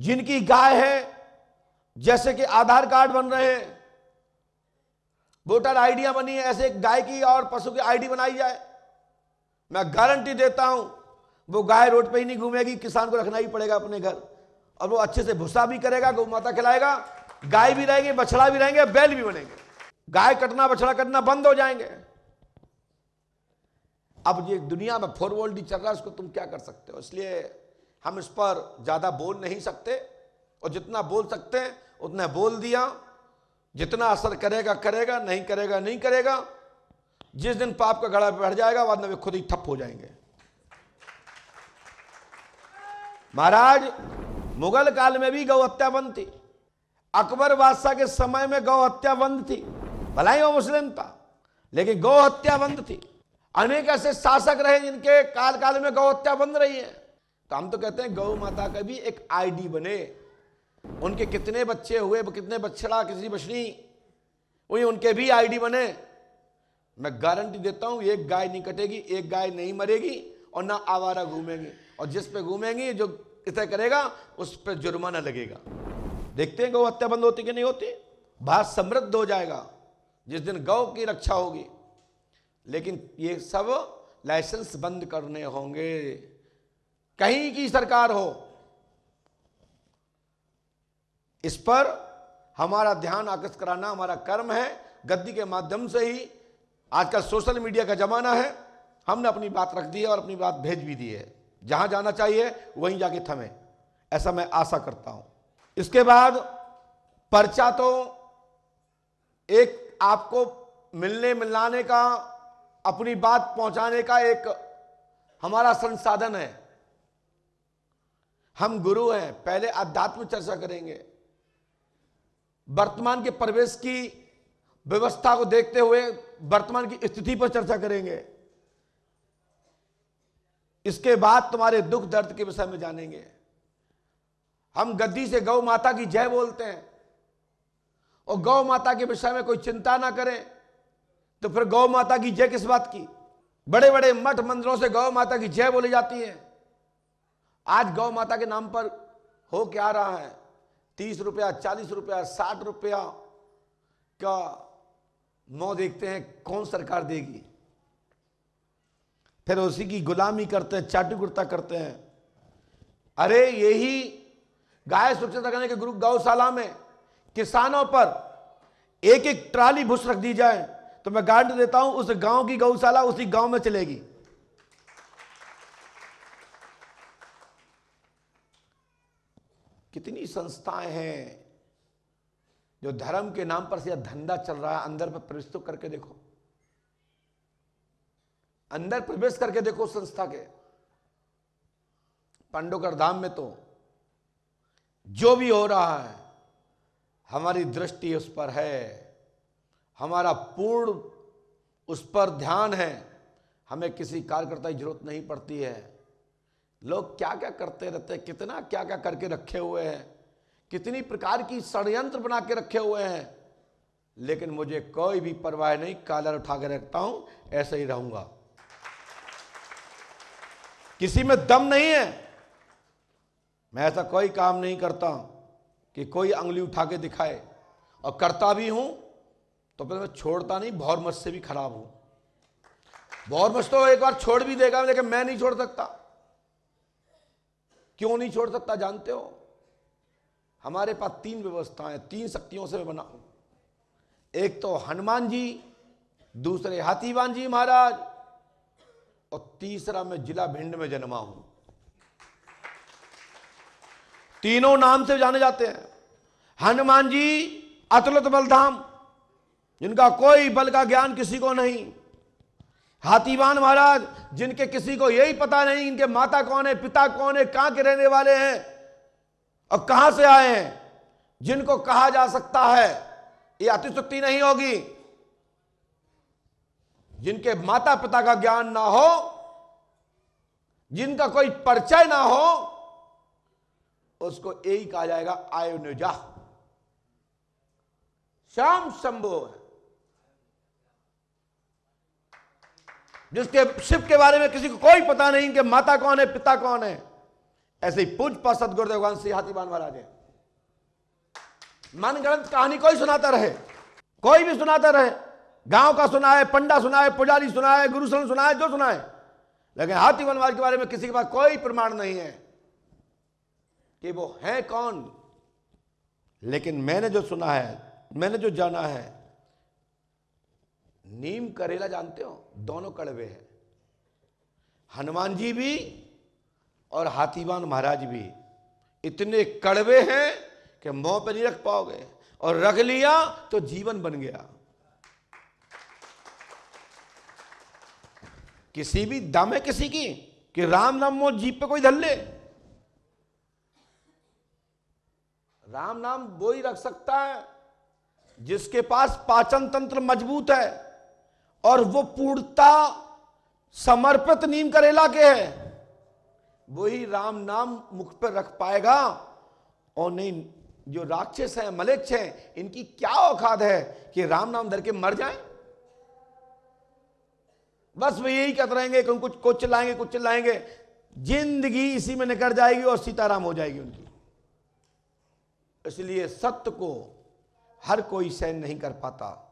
जिनकी गाय है, जैसे कि आधार कार्ड बन रहे हैं, वोटर आईडियां बनी है, ऐसे गाय की और पशु की आईडी बनाई जाए। मैं गारंटी देता हूं वो गाय रोड पे ही नहीं घूमेगी, किसान को रखना ही पड़ेगा अपने घर, और वो अच्छे से भूसा भी करेगा, गौ माता खिलाएगा, गाय भी रहेंगे, बछड़ा भी रहेंगे, बैल भी बनेंगे। गाय कटना बछड़ा कटना बंद हो जाएंगे। अब ये दुनिया में फॉरवर्ड चल रहा है, उसको तुम क्या कर सकते हो? इसलिए हम इस पर ज्यादा बोल नहीं सकते, और जितना बोल सकते हैं उतना बोल दिया। जितना असर करेगा करेगा, नहीं करेगा नहीं करेगा। जिस दिन पाप का गड़ा बैठ जाएगा, बाद में वे खुद ही ठप हो जाएंगे। महाराज, मुगल काल में भी गौ हत्या बंद थी, अकबर बादशाह के समय में गौ हत्या बंद थी, भला ही वो मुस्लिम था, लेकिन गौ हत्या बंद थी। अनेक ऐसे शासक रहे जिनके काल काल में गौ हत्या बंद रही है। तो हम तो कहते हैं गौ माता का भी एक आईडी बने, उनके कितने बच्चे हुए, कितने बछड़ा, कितनी बछड़ी हुई, उनके भी आईडी बने। मैं गारंटी देता हूं एक गाय नहीं कटेगी, एक गाय नहीं मरेगी, और ना आवारा घूमेंगी, और जिस पे घूमेंगी, जो इसे करेगा उस पर जुर्माना लगेगा। देखते हैं गौ हत्या बंद होती कि नहीं होती। भारत समृद्ध हो जाएगा जिस दिन गौ की रक्षा होगी। लेकिन ये सब लाइसेंस बंद करने होंगे, कहीं की सरकार हो। इस पर हमारा ध्यान आकर्षित कराना हमारा कर्म है। गद्दी के माध्यम से ही, आजकल सोशल मीडिया का जमाना है, हमने अपनी बात रख दी है और अपनी बात भेज भी दी है। जहां जाना चाहिए वहीं जाके थमे, ऐसा मैं आशा करता हूं। इसके बाद पर्चा तो एक आपको मिलने मिलाने का, अपनी बात पहुंचाने का एक हमारा संसाधन है। हम गुरु हैं, पहले अध्यात्म चर्चा करेंगे, वर्तमान के परिवेश की व्यवस्था को देखते हुए वर्तमान की स्थिति पर चर्चा करेंगे। इसके बाद तुम्हारे दुख दर्द के विषय में जानेंगे। हम गद्दी से गौ माता की जय बोलते हैं, और गौ माता के विषय में कोई चिंता ना करें तो फिर गौ माता की जय किस बात की? बड़े बड़े मठ मंदिरों से गौ माता की जय बोली जाती है। आज गौ माता के नाम पर हो क्या रहा है? 30 रुपया, 40 रुपया, 60 रुपया का मौ देखते हैं, कौन सरकार देगी? फिर उसी की गुलामी करते हैं, चाटू कुर्ता करते हैं। अरे यही गाय सुरक्षित रखने के गुरु गौशाला में किसानों पर एक एक ट्राली भूस रख दी जाए तो मैं गारंटी देता हूं उस गांव की गौशाला उसी गांव में चलेगी। कितनी संस्थाएं हैं जो धर्म के नाम पर से धंधा चल रहा है। अंदर पर प्रवेश तो करके देखो, अंदर प्रवेश करके देखो संस्था के। पांडवगढ़ धाम में तो जो भी हो रहा है, हमारी दृष्टि उस पर है, हमारा पूर्ण उस पर ध्यान है। हमें किसी कार्यकर्ता की जरूरत नहीं पड़ती है। लोग क्या क्या करते रहते हैं, कितना क्या क्या करके रखे हुए हैं, कितनी प्रकार की षड्यंत्र बना के रखे हुए हैं, लेकिन मुझे कोई भी परवाह नहीं। कॉलर उठा के रखता हूं, ऐसे ही रहूंगा। किसी में दम नहीं है। मैं ऐसा कोई काम नहीं करता कि कोई अंगुली उठा के दिखाए, और करता भी हूं तो फिर मैं छोड़ता नहीं। भौरमस से भी खराब हूं। भौरमस तो एक बार छोड़ भी देगा, लेकिन मैं नहीं छोड़ सकता। क्यों नहीं छोड़ सकता जानते हो? हमारे पास 3 व्यवस्थाएं, 3 शक्तियों से मैं बना हूं। एक तो हनुमान जी, दूसरे हाथीवान जी महाराज, और तीसरा मैं जिला भिंड में जन्मा हूं। तीनों नाम से जाने जाते हैं। हनुमान जी अतुलित बलधाम, जिनका कोई बल का ज्ञान किसी को नहीं। हाथीवान महाराज, जिनके किसी को यही पता नहीं इनके माता कौन है, पिता कौन है, कहां के रहने वाले हैं और कहां से आए हैं, जिनको कहा जा सकता है, ये अतिशयोक्ति नहीं होगी, जिनके माता पिता का ज्ञान ना हो, जिनका कोई परिचय ना हो, उसको यही कहा जाएगा आयुर्निजा, श्याम शंभो है। जिसके शिव के बारे में किसी को कोई पता नहीं कि माता कौन है, पिता कौन है, ऐसे ही पूज्य सतगुरुदेव गोविंद सिंह हाथीवान महाराज है। मनगढ़ंत कहानी कोई सुनाता रहे, कोई भी सुनाता रहे, गांव का सुनाए, पंडा सुनाए, पुजारी सुनाए, गुरुशन सुनाए, जो सुनाए, लेकिन हाथीवान महाराज के बारे में किसी के पास कोई प्रमाण नहीं है कि वो है कौन। लेकिन मैंने जो सुना है, मैंने जो जाना है, नीम करेला जानते हो, दोनों कड़वे हैं। हनुमान जी भी और हाथीवान महाराज भी इतने कड़वे हैं कि मुंह पे नहीं रख पाओगे, और रख लिया तो जीवन बन गया। किसी भी दम है किसी की कि राम नाम वो जीप पे कोई धर ले। राम नाम वो ही रख सकता है जिसके पास पाचन तंत्र मजबूत है और वो पूर्णता समर्पित नीम करेला के है, वही राम नाम मुख पर रख पाएगा। और नहीं, जो राक्षस हैं, मलेच्छ हैं, इनकी क्या औकात है कि राम नाम धर के मर जाएं। बस वे यही कहते रहेंगे कि कुछ चिल्लाएंगे, कुछ चिल्लाएंगे, जिंदगी इसी में निकल जाएगी और सीताराम हो जाएगी उनकी। इसलिए सत्य को हर कोई सहन नहीं कर पाता।